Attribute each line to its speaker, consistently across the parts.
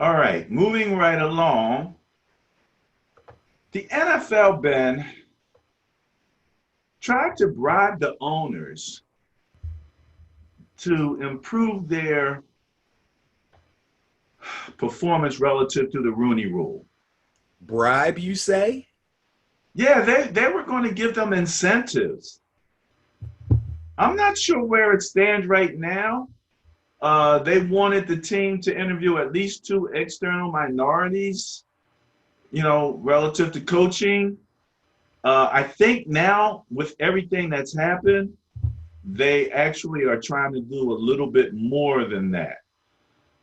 Speaker 1: All right, moving right along. The NFL, Ben, tried to bribe the owners to improve their performance relative to the Rooney Rule.
Speaker 2: Bribe, you say?
Speaker 1: Yeah, they were going to give them incentives. I'm not sure where it stands right now. They wanted the team to interview at least two external minorities, relative to coaching. I think now, with everything that's happened, they actually are trying to do a little bit more than that.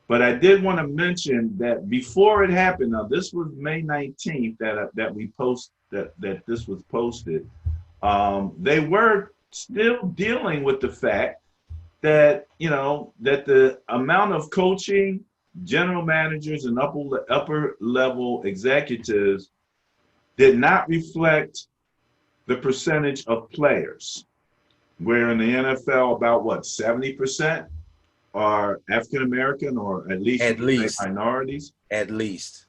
Speaker 1: But I did want to mention that before it happened, now this was May 19th that this was posted. They were still dealing with the fact that that the amount of coaching, general managers, and upper level executives did not reflect the percentage of players. Where in the NFL, about what, 70% are African American, or at least you
Speaker 2: At
Speaker 1: could say
Speaker 2: least.
Speaker 1: minorities.
Speaker 2: At least.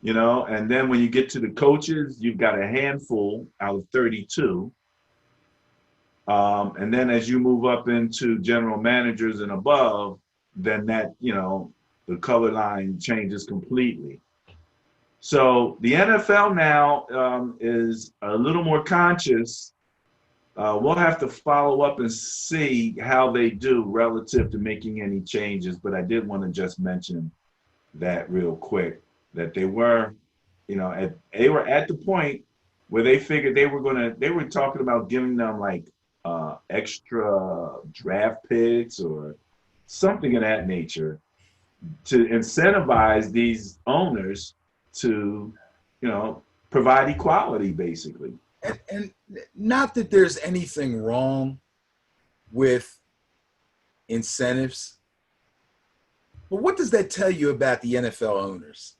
Speaker 1: And then when you get to the coaches, you've got a handful out of 32. And then as you move up into general managers and above, then the color line changes completely. So the NFL now is a little more conscious. We'll have to follow up and see how they do relative to making any changes. But I did want to just mention that real quick, that they were at the point where they figured they were talking about giving them like extra draft picks or something of that nature to incentivize these owners to, provide equality, basically.
Speaker 2: And not that there's anything wrong with incentives, but what does that tell you about the NFL owners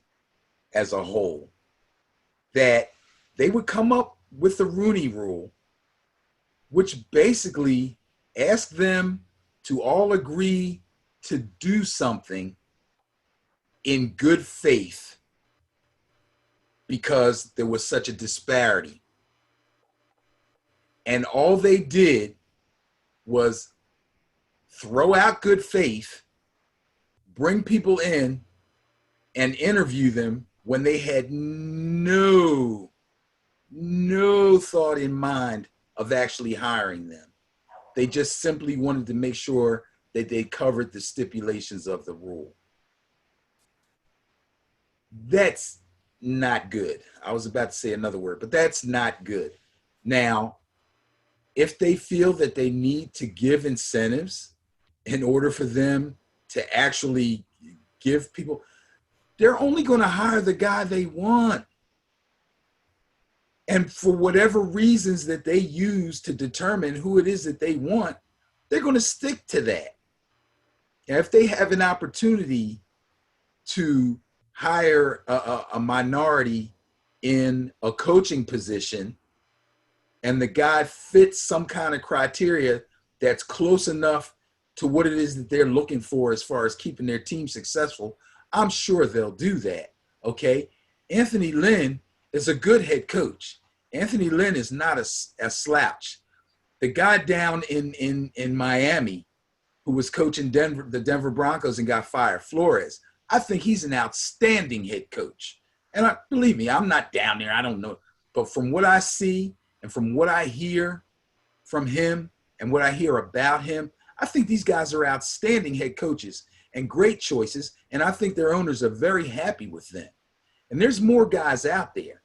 Speaker 2: as a whole? That they would come up with the Rooney Rule, which basically asked them to all agree to do something in good faith because there was such a disparity. And all they did was throw out good faith, bring people in, and interview them when they had no thought in mind of actually hiring them. They just simply wanted to make sure that they covered the stipulations of the rule. That's not good. I was about to say another word, but that's not good. Now, if they feel that they need to give incentives in order for them to actually give people, they're only going to hire the guy they want. And for whatever reasons that they use to determine who it is that they want, they're going to stick to that. And if they have an opportunity to hire a minority in a coaching position, and the guy fits some kind of criteria that's close enough to what it is that they're looking for as far as keeping their team successful, I'm sure they'll do that, okay? Anthony Lynn is a good head coach. Anthony Lynn is not a slouch. The guy down in Miami who was coaching the Denver Broncos and got fired, Flores, I think he's an outstanding head coach. And believe me, I'm not down there. I don't know. But from what I see and from what I hear from him and what I hear about him, I think these guys are outstanding head coaches and great choices. And I think their owners are very happy with them. And there's more guys out there.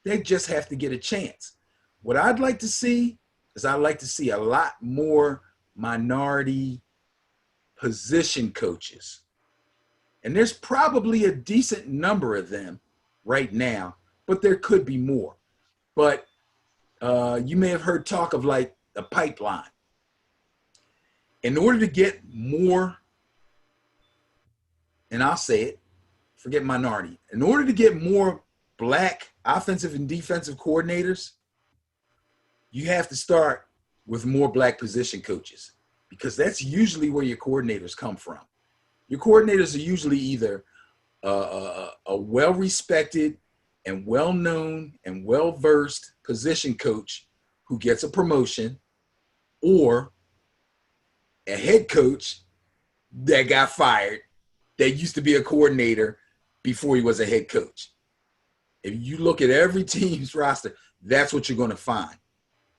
Speaker 2: They just have to get a chance. What I'd like to see is I'd like to see a lot more minority position coaches. And there's probably a decent number of them right now, but there could be more. But you may have heard talk of like a pipeline. In order to get more, and I'll say it, forget minority, in order to get more black offensive and defensive coordinators, you have to start with more black position coaches, because that's usually where your coordinators come from. Your coordinators are usually either a well-respected and well-known and well-versed position coach who gets a promotion, or a head coach that got fired that used to be a coordinator before he was a head coach. If you look at every team's roster, that's what you're going to find.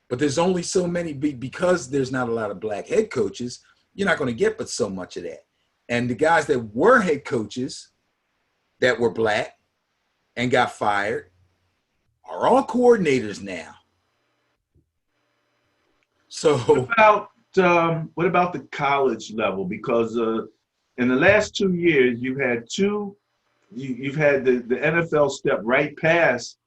Speaker 2: But there's only so many, because there's not a lot of black head coaches, you're not going to get but so much of that. And the guys that were head coaches that were black and got fired are all coordinators now. So
Speaker 1: what about the college level? Because in the last 2 years, you've had the NFL step right past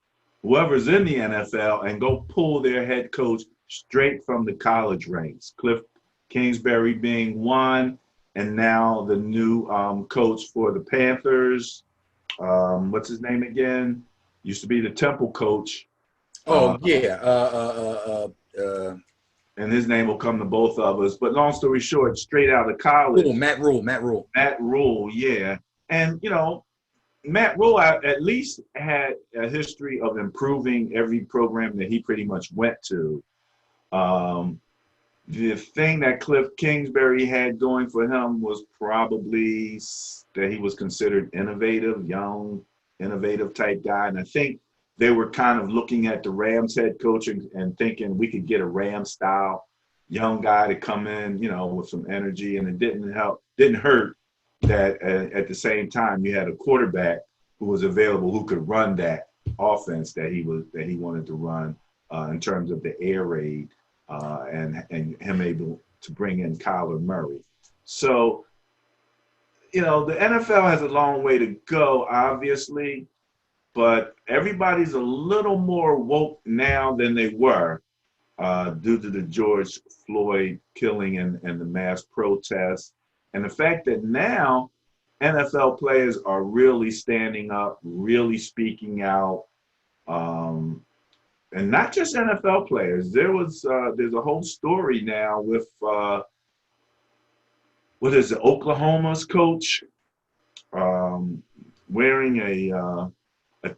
Speaker 1: whoever's in the NFL and go pull their head coach straight from the college ranks. Cliff Kingsbury being one, and now the new coach for the Panthers. What's his name again? Used to be the Temple coach.
Speaker 2: and
Speaker 1: his name will come to both of us. But long story short, straight out of college.
Speaker 2: Matt Rule.
Speaker 1: Matt Rule, yeah. And, Matt Rule at least had a history of improving every program that he pretty much went to. The thing that Cliff Kingsbury had going for him was probably that he was considered innovative, young, innovative type guy. And I think they were kind of looking at the Rams head coach and thinking we could get a Rams style young guy to come in, with some energy. And it didn't hurt that at the same time you had a quarterback who was available who could run that offense that he wanted to run in terms of the air raid and him able to bring in Kyler Murray. So, the NFL has a long way to go, obviously, but everybody's a little more woke now than they were due to the George Floyd killing and the mass protests. And the fact that now NFL players are really standing up, really speaking out, and not just NFL players. There's a whole story now with Oklahoma's coach wearing a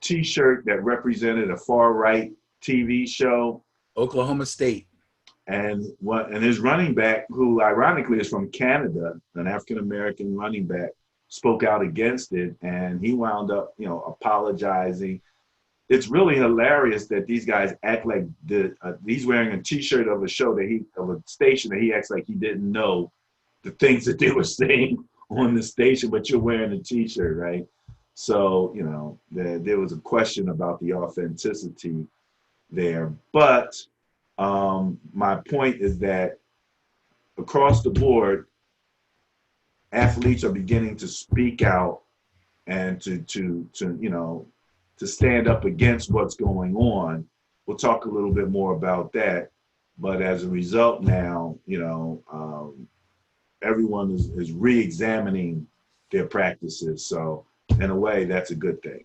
Speaker 1: T-shirt that represented a far right TV show.
Speaker 2: Oklahoma State.
Speaker 1: And his running back, who ironically is from Canada, an African-American running back, spoke out against it, and he wound up, apologizing. It's really hilarious that these guys act like he's wearing a T-shirt of a station that he acts like he didn't know the things that they were saying on the station, but you're wearing a T-shirt, right? So, there was a question about the authenticity there. But my point is that across the board, athletes are beginning to speak out and to stand up against what's going on. We'll talk a little bit more about that. But as a result now, everyone is re-examining their practices. So in a way, that's a good thing.